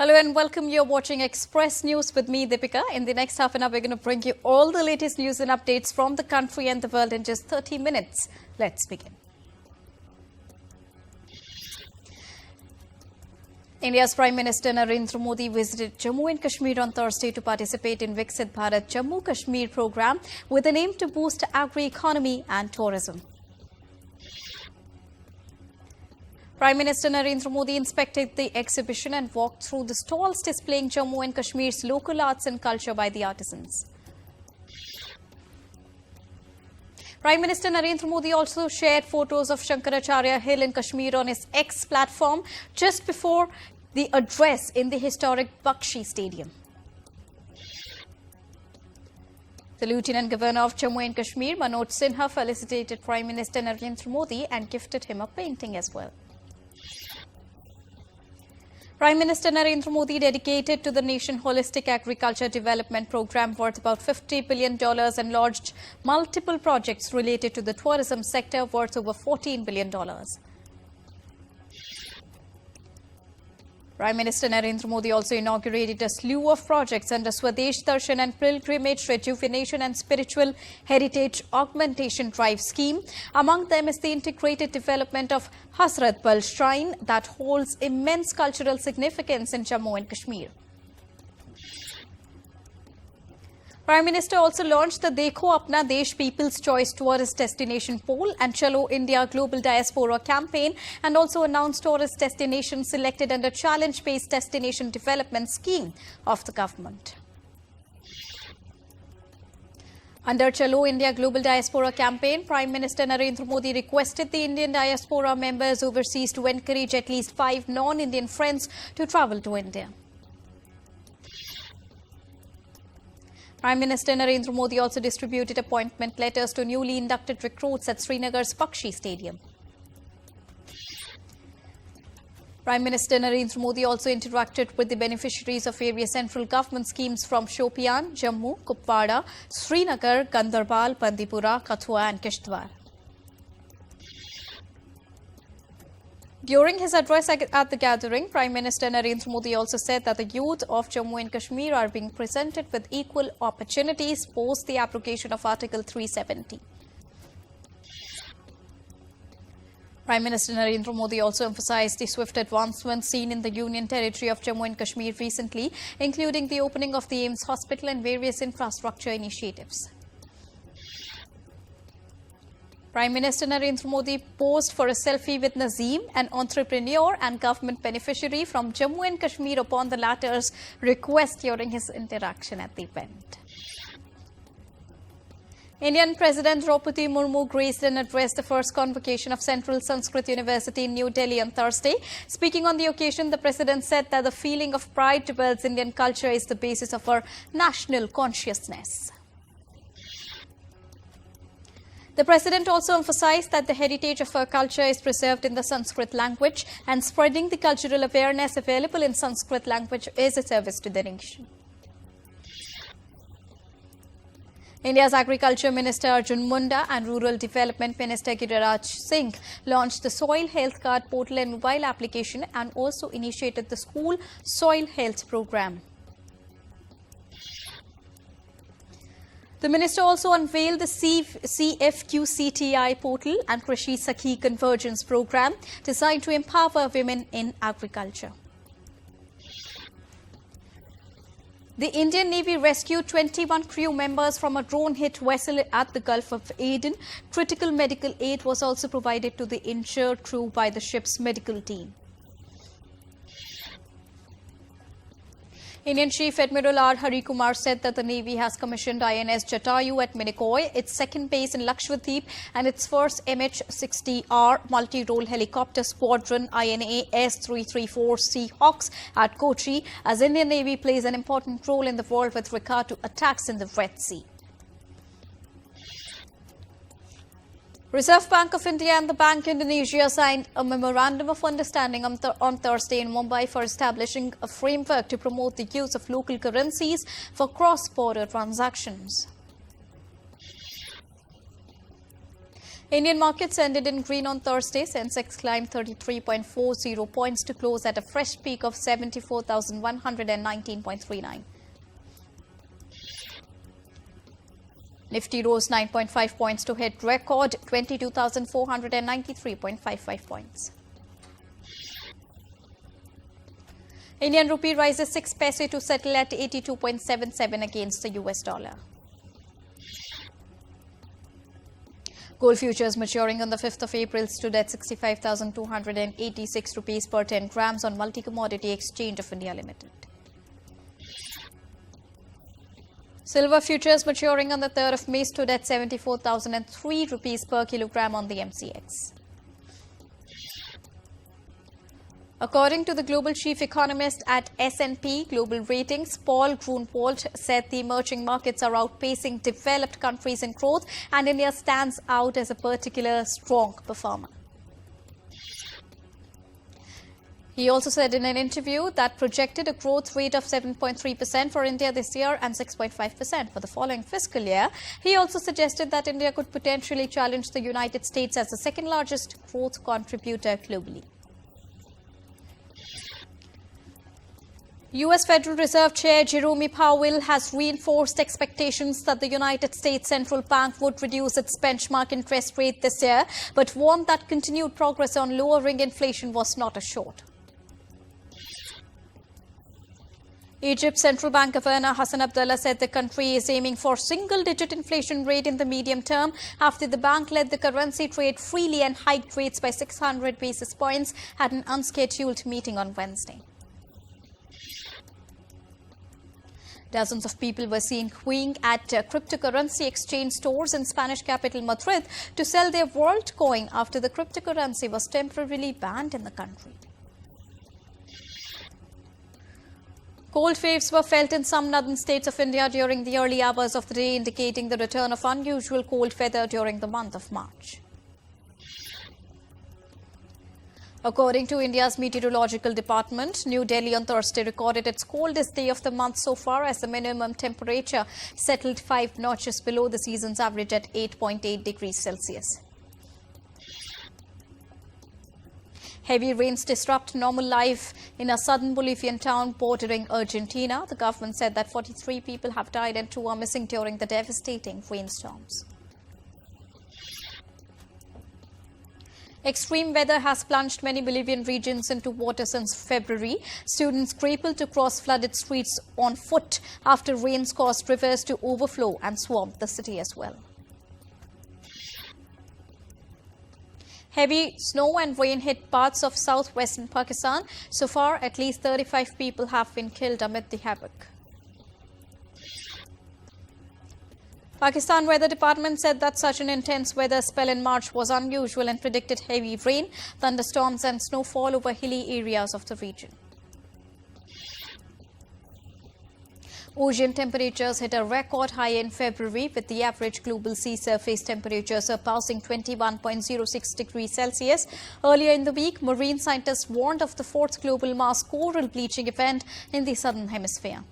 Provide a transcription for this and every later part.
Hello and welcome. You're watching Express News with me, Deepika. In the next half an hour, we're going to bring you all the latest news and updates from the country and the world in just 30 minutes. Let's begin. India's Prime Minister Narendra Modi visited Jammu and Kashmir on Thursday to participate in Viksit Bharat Jammu Kashmir program with an aim to boost agri-economy and tourism. Prime Minister Narendra Modi inspected the exhibition and walked through the stalls displaying Jammu and Kashmir's local arts and culture by the artisans. Prime Minister Narendra Modi also shared photos of Shankaracharya Hill in Kashmir on his X platform just before the address in the historic Bakshi Stadium. The Lieutenant Governor of Jammu and Kashmir, Manoj Sinha, felicitated Prime Minister Narendra Modi and gifted him a painting as well. Prime Minister Narendra Modi dedicated to the nation holistic agriculture development program worth about $50 billion and launched multiple projects related to the tourism sector worth over $14 billion. Prime Minister Narendra Modi also inaugurated a slew of projects under Swadesh Darshan and Pilgrimage Rejuvenation and Spiritual Heritage Augmentation Drive scheme. Among them is the integrated development of Hazrat Bal Shrine that holds immense cultural significance in Jammu and Kashmir. Prime Minister also launched the Dekho Apna Desh People's Choice Tourist Destination Poll and Chalo India Global Diaspora campaign, and also announced tourist destinations selected under Challenge-Based Destination Development Scheme of the government. Under Chalo India Global Diaspora campaign, Prime Minister Narendra Modi requested the Indian diaspora members overseas to encourage at least 5 non-Indian friends to travel to India. Prime Minister Narendra Modi also distributed appointment letters to newly inducted recruits at Srinagar's Bakshi Stadium. Prime Minister Narendra Modi also interacted with the beneficiaries of various central government schemes from Shopian, Jammu, Kupwara, Srinagar, Gandarbal, Bandipora, Kathua and Kishtwar. During his address at the gathering, Prime Minister Narendra Modi also said that the youth of Jammu and Kashmir are being presented with equal opportunities post the abrogation of Article 370. Prime Minister Narendra Modi also emphasized the swift advancements seen in the Union Territory of Jammu and Kashmir recently, including the opening of the AIIMS Hospital and various infrastructure initiatives. Prime Minister Narendra Modi posed for a selfie with Nazeem, an entrepreneur and government beneficiary from Jammu and Kashmir, upon the latter's request during his interaction at the event. Indian President Draupadi Murmu graced and addressed the first convocation of Central Sanskrit University in New Delhi on Thursday. Speaking on the occasion, the President said that the feeling of pride towards Indian culture is the basis of our national consciousness. The President also emphasized that the heritage of our culture is preserved in the Sanskrit language, and spreading the cultural awareness available in Sanskrit language is a service to the nation. India's Agriculture Minister Arjun Munda and Rural Development Minister Giriraj Singh launched the Soil Health Card portal and mobile application, and also initiated the School Soil Health Program. The minister also unveiled the CFQCTI portal and Krishi Sakhi Convergence program designed to empower women in agriculture. The Indian Navy rescued 21 crew members from a drone-hit vessel at the Gulf of Aden. Critical medical aid was also provided to the injured crew by the ship's medical team. Indian Chief Admiral R. Hari Kumar said that the Navy has commissioned INS Jatayu at Minicoy, its second base in Lakshadweep, and its first MH-60R multi-role helicopter squadron INA S-334 Seahawks at Kochi, as Indian Navy plays an important role in the war with regard to attacks in the Red Sea. Reserve Bank of India and the Bank Indonesia signed a memorandum of understanding on Thursday in Mumbai for establishing a framework to promote the use of local currencies for cross-border transactions. Indian markets ended in green on Thursday. Sensex climbed 33.40 points to close at a fresh peak of 74,119.39. Nifty rose 9.5 points to hit record 22,493.55 points. Indian rupee rises 6 paise to settle at 82.77 against the US dollar. Gold futures maturing on the 5th of April stood at 65,286 rupees per 10 grams on Multi-Commodity Exchange of India Limited. Silver futures maturing on the 3rd of May stood at 74,003 rupees per kilogram on the MCX. According to the global chief economist at S&P Global Ratings, Paul Grunwald said the emerging markets are outpacing developed countries in growth and India stands out as a particular strong performer. He also said in an interview that projected a growth rate of 7.3% for India this year and 6.5% for the following fiscal year. He also suggested that India could potentially challenge the United States as the second largest growth contributor globally. U.S. Federal Reserve Chair Jerome Powell has reinforced expectations that the United States Central Bank would reduce its benchmark interest rate this year, but warned that continued progress on lowering inflation was not assured. Egypt's Central Bank Governor Hassan Abdullah said the country is aiming for single-digit inflation rate in the medium term after the bank let the currency trade freely and hiked rates by 600 basis points at an unscheduled meeting on Wednesday. Dozens of people were seen queuing at cryptocurrency exchange stores in Spanish capital Madrid to sell their WorldCoin after the cryptocurrency was temporarily banned in the country. Cold waves were felt in some northern states of India during the early hours of the day, indicating the return of unusual cold weather during the month of March. According to India's meteorological department, New Delhi on Thursday recorded its coldest day of the month so far as the minimum temperature settled 5 notches below the season's average at 8.8 degrees Celsius. Heavy rains disrupt normal life in a southern Bolivian town bordering Argentina. The government said that 43 people have died and 2 are missing during the devastating rainstorms. Extreme weather has plunged many Bolivian regions into water since February. Students grappled to cross flooded streets on foot after rains caused rivers to overflow and swamp the city as well. Heavy snow and rain hit parts of southwestern Pakistan. So far, at least 35 people have been killed amid the havoc. Pakistan Weather Department said that such an intense weather spell in March was unusual and predicted heavy rain, thunderstorms and snowfall over hilly areas of the region. Ocean temperatures hit a record high in February, with the average global sea surface temperature surpassing 21.06 degrees Celsius. Earlier in the week, marine scientists warned of the 4th global mass coral bleaching event in the southern hemisphere.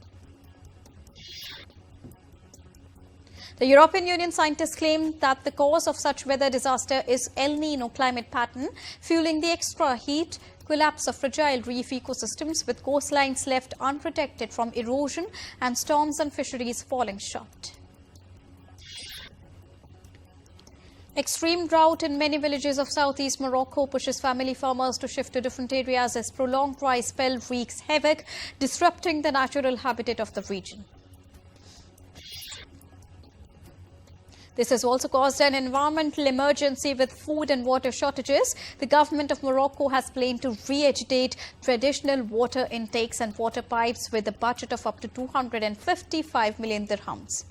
The European Union scientists claim that the cause of such weather disaster is El Niño climate pattern, fueling the extra heat, collapse of fragile reef ecosystems with coastlines left unprotected from erosion and storms and fisheries falling short. Extreme drought in many villages of southeast Morocco pushes family farmers to shift to different areas as prolonged dry spell wreaks havoc, disrupting the natural habitat of the region. This has also caused an environmental emergency with food and water shortages. The government of Morocco has planned to re-agitate traditional water intakes and water pipes with a budget of up to 255 million dirhams.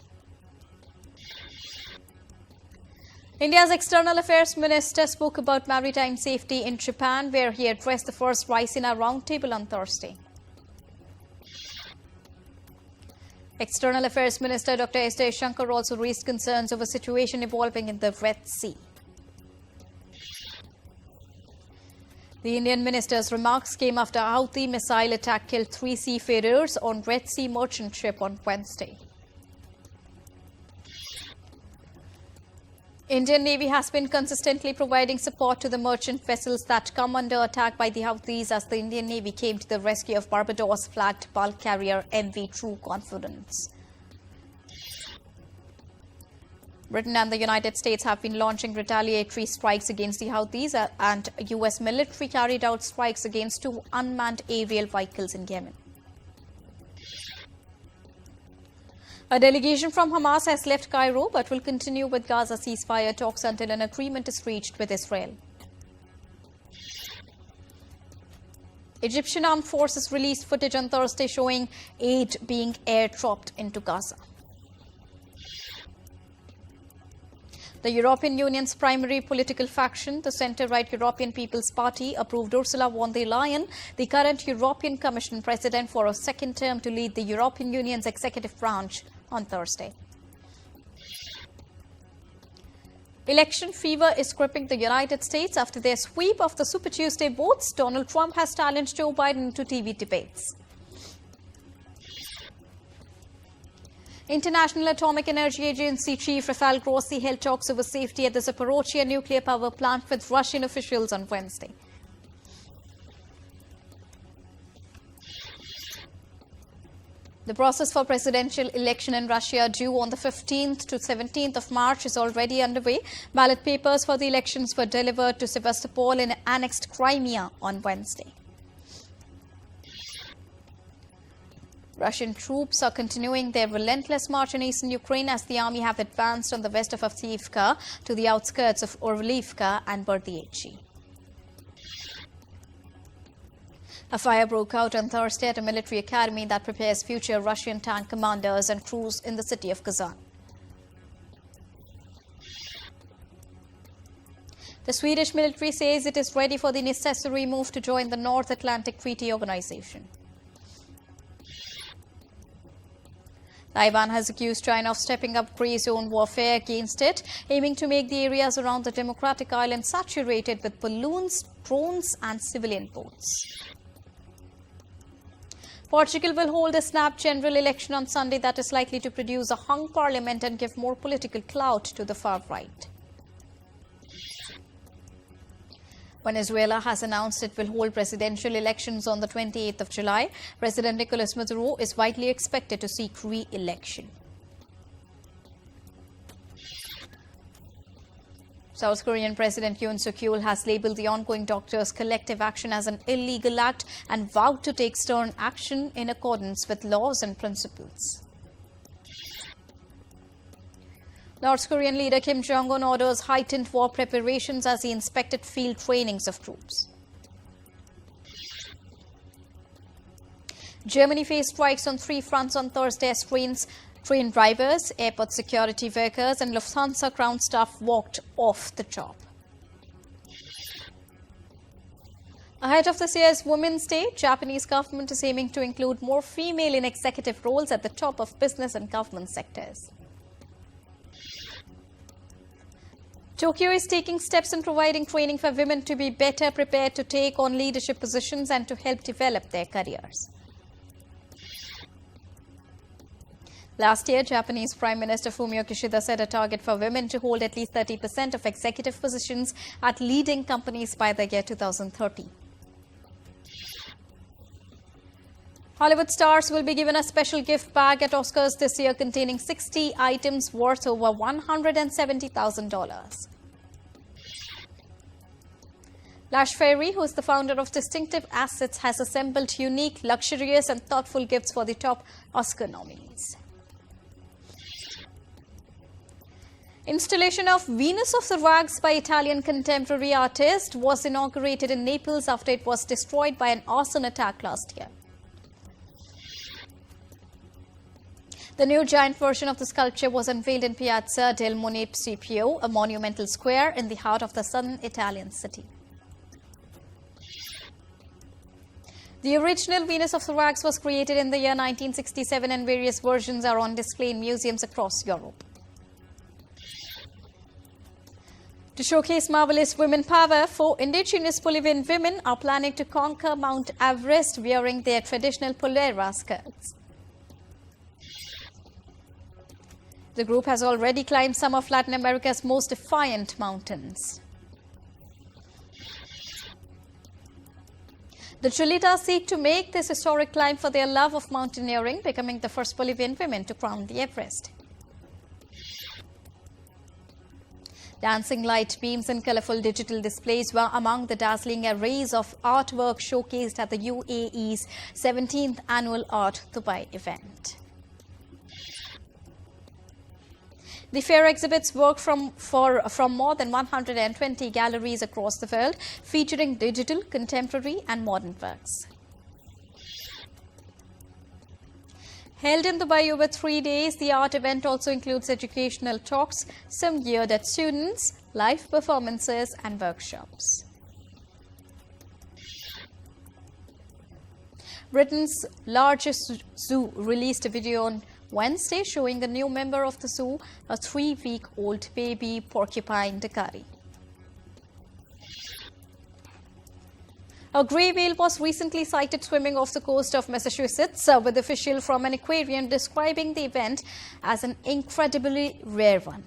India's External Affairs Minister spoke about maritime safety in Japan, where he addressed the first Raisina roundtable on Thursday. External Affairs Minister Dr. S. Jaishankar also raised concerns over the situation evolving in the Red Sea. The Indian minister's remarks came after a Houthi missile attack killed 3 seafarers on Red Sea merchant ship on Wednesday. Indian Navy has been consistently providing support to the merchant vessels that come under attack by the Houthis as the Indian Navy came to the rescue of Barbados-flagged bulk carrier MV True Confidence. Britain and the United States have been launching retaliatory strikes against the Houthis, and US military carried out strikes against 2 unmanned aerial vehicles in Yemen. A delegation from Hamas has left Cairo but will continue with Gaza ceasefire talks until an agreement is reached with Israel. Egyptian armed forces released footage on Thursday showing aid being airdropped into Gaza. The European Union's primary political faction, the centre-right European People's Party, approved Ursula von der Leyen, the current European Commission President, for a second term to lead the European Union's executive branch on Thursday. Election fever is gripping the United States after their sweep of the Super Tuesday votes. Donald Trump has challenged Joe Biden to TV debates. International Atomic Energy Agency Chief Rafael Grossi held talks over safety at the Zaporizhzhia nuclear power plant with Russian officials on Wednesday. The process for presidential election in Russia, due on the 15th to 17th of March, is already underway. Ballot papers for the elections were delivered to Sevastopol in annexed Crimea on Wednesday. Russian troops are continuing their relentless march in eastern Ukraine as the army have advanced on the west of Avdiivka to the outskirts of Orlivka and Berdiachi. A fire broke out on Thursday at a military academy that prepares future Russian tank commanders and crews in the city of Kazan. The Swedish military says it is ready for the necessary move to join the North Atlantic Treaty Organization. Taiwan has accused China of stepping up gray zone warfare against it, aiming to make the areas around the democratic island saturated with balloons, drones and civilian boats. Portugal will hold a snap general election on Sunday that is likely to produce a hung parliament and give more political clout to the far right. Venezuela has announced it will hold presidential elections on the 28th of July. President Nicolas Maduro is widely expected to seek re-election. South Korean President Yoon Suk-yeol has labelled the ongoing doctors' collective action as an illegal act and vowed to take stern action in accordance with laws and principles. North Korean leader Kim Jong-un orders heightened war preparations as he inspected field trainings of troops. Germany faced strikes on 3 fronts on Thursday as train drivers, airport security workers and Lufthansa ground staff walked off the job. Ahead of this year's Women's Day, Japanese government is aiming to include more female in executive roles at the top of business and government sectors. Tokyo is taking steps in providing training for women to be better prepared to take on leadership positions and to help develop their careers. Last year, Japanese Prime Minister Fumio Kishida set a target for women to hold at least 30% of executive positions at leading companies by the year 2030. Hollywood stars will be given a special gift bag at Oscars this year containing 60 items worth over $170,000. Lash Ferry, who is the founder of Distinctive Assets, has assembled unique, luxurious and thoughtful gifts for the top Oscar nominees. Installation of Venus of the Rags by Italian contemporary artist was inaugurated in Naples after it was destroyed by an arson attack last year. The new giant version of the sculpture was unveiled in Piazza del Municipio, a monumental square in the heart of the southern Italian city. The original Venus of the Rags was created in the year 1967 and various versions are on display in museums across Europe. To showcase marvelous women power, 4 indigenous Bolivian women are planning to conquer Mount Everest wearing their traditional polera skirts. The group has already climbed some of Latin America's most defiant mountains. The Chulitas seek to make this historic climb for their love of mountaineering, becoming the first Bolivian women to crown the Everest. Dancing light beams and colorful digital displays were among the dazzling arrays of artwork showcased at the UAE's 17th Annual Art Dubai event. The fair exhibits work from more than 120 galleries across the world, featuring digital, contemporary and modern works. Held in Dubai over 3 days, the art event also includes educational talks, some geared at students, live performances and workshops. Britain's largest zoo released a video on Wednesday showing a new member of the zoo, a 3-week-old baby porcupine dakari. A grey whale was recently sighted swimming off the coast of Massachusetts, with officials from an aquarium describing the event as an incredibly rare one.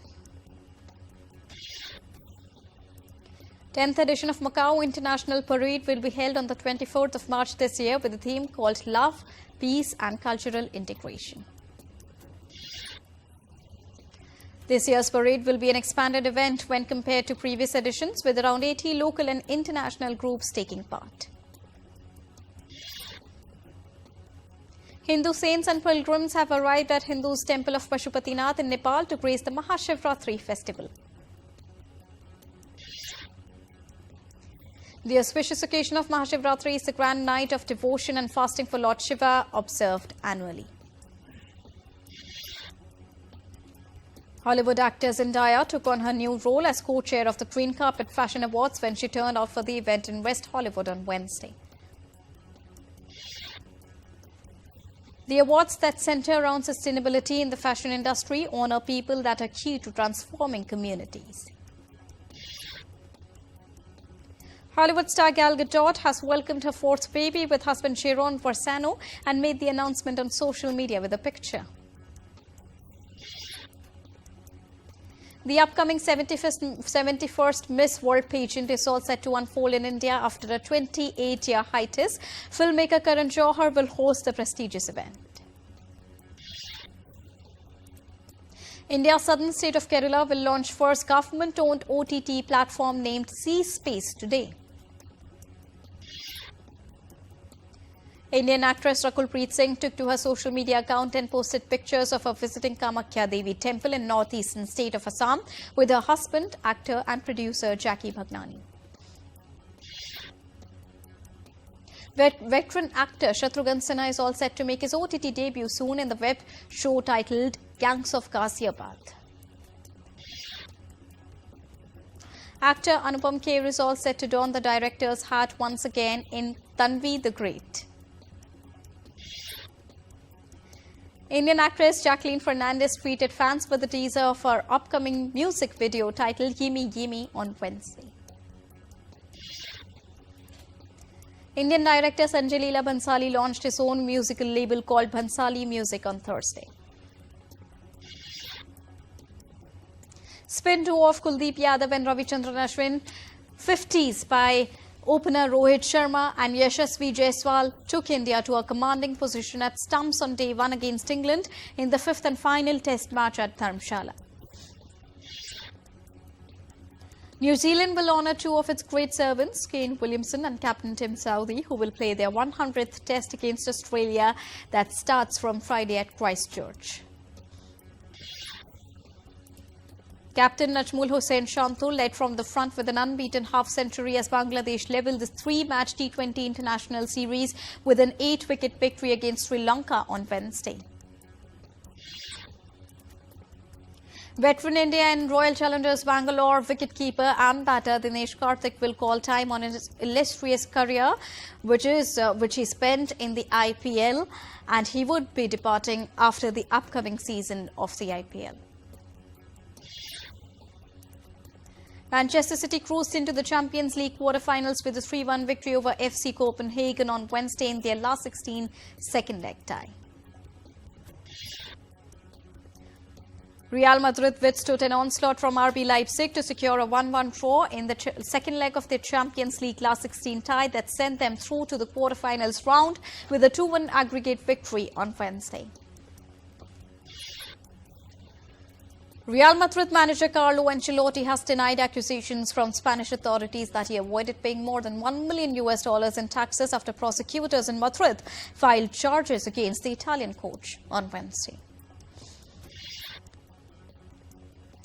10th edition of Macau International Parade will be held on the 24th of March this year with a theme called Love, Peace and Cultural Integration. This year's parade will be an expanded event when compared to previous editions, with around 80 local and international groups taking part. Hindu saints and pilgrims have arrived at Hindu's temple of Pashupatinath in Nepal to grace the Mahashivratri festival. The auspicious occasion of Mahashivratri is a grand night of devotion and fasting for Lord Shiva observed annually. Hollywood actor Zendaya took on her new role as co-chair of the Green Carpet Fashion Awards when she turned out for the event in West Hollywood on Wednesday. The awards that center around sustainability in the fashion industry honor people that are key to transforming communities. Hollywood star Gal Gadot has welcomed her fourth baby with husband Sharon Varsano and made the announcement on social media with a picture. The upcoming 71st Miss World pageant is all set to unfold in India after a 28-year hiatus. Filmmaker Karan Johar will host the prestigious event. India's southern state of Kerala will launch first government-owned OTT platform named C-Space today. Indian actress Rakulpreet Singh took to her social media account and posted pictures of her visiting Kamakhya Devi temple in northeastern state of Assam with her husband, actor and producer Jackie Bhagnani. Veteran actor Shatrughan Sinha is all set to make his OTT debut soon in the web show titled Gangs of Ghaziabad. Actor Anupam Kher is all set to don the director's hat once again in Tanvi the Great. Indian actress Jacqueline Fernandez treated fans with a teaser of her upcoming music video titled Gimme Gimme on Wednesday. Indian director Sanjay Leela Bhansali launched his own musical label called Bhansali Music on Thursday. Spin duo of Kuldeep Yadav and Ravichandran Ashwin, 50s by opener Rohit Sharma and Yashasvi Jaiswal took India to a commanding position at stumps on day 1 against England in the 5th and final test match at Dharamshala. New Zealand will honour 2 of its great servants, Kane Williamson and Captain Tim Southee, who will play their 100th test against Australia that starts from Friday at Christchurch. Captain Najmul Hossain Shanto led from the front with an unbeaten half-century as Bangladesh levelled the 3-match T20 international series with an 8-wicket victory against Sri Lanka on Wednesday. Veteran India and Royal Challengers Bangalore wicketkeeper and batter Dinesh Karthik will call time on his illustrious career, which he spent in the IPL, and he would be departing after the upcoming season of the IPL. Manchester City cruised into the Champions League quarter-finals with a 3-1 victory over FC Copenhagen on Wednesday in their last 16 second leg tie. Real Madrid withstood an onslaught from RB Leipzig to secure a 1-1 draw in the second leg of their Champions League Last 16 tie that sent them through to the quarterfinals round with a 2-1 aggregate victory on Wednesday. Real Madrid manager Carlo Ancelotti has denied accusations from Spanish authorities that he avoided paying more than $1 million in taxes after prosecutors in Madrid filed charges against the Italian coach on Wednesday.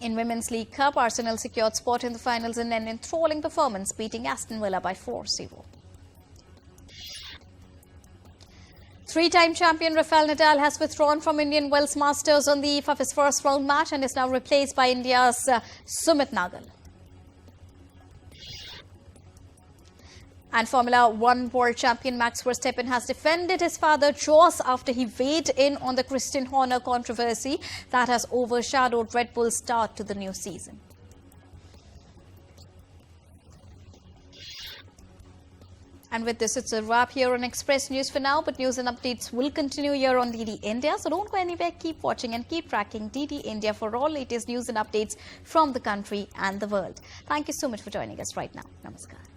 In Women's League Cup, Arsenal secured spot in the finals in an enthralling performance, beating Aston Villa by 4-0. Three-time champion Rafael Nadal has withdrawn from Indian Wells Masters on the eve of his first round match and is now replaced by India's Sumit Nagal. And Formula One world champion Max Verstappen has defended his father Jos after he weighed in on the Christian Horner controversy that has overshadowed Red Bull's start to the new season. And with this, it's a wrap here on Express News for now, but news and updates will continue here on DD India. So don't go anywhere, keep watching and keep tracking DD India for all latest news and updates from the country and the world. Thank you so much for joining us right now. Namaskar.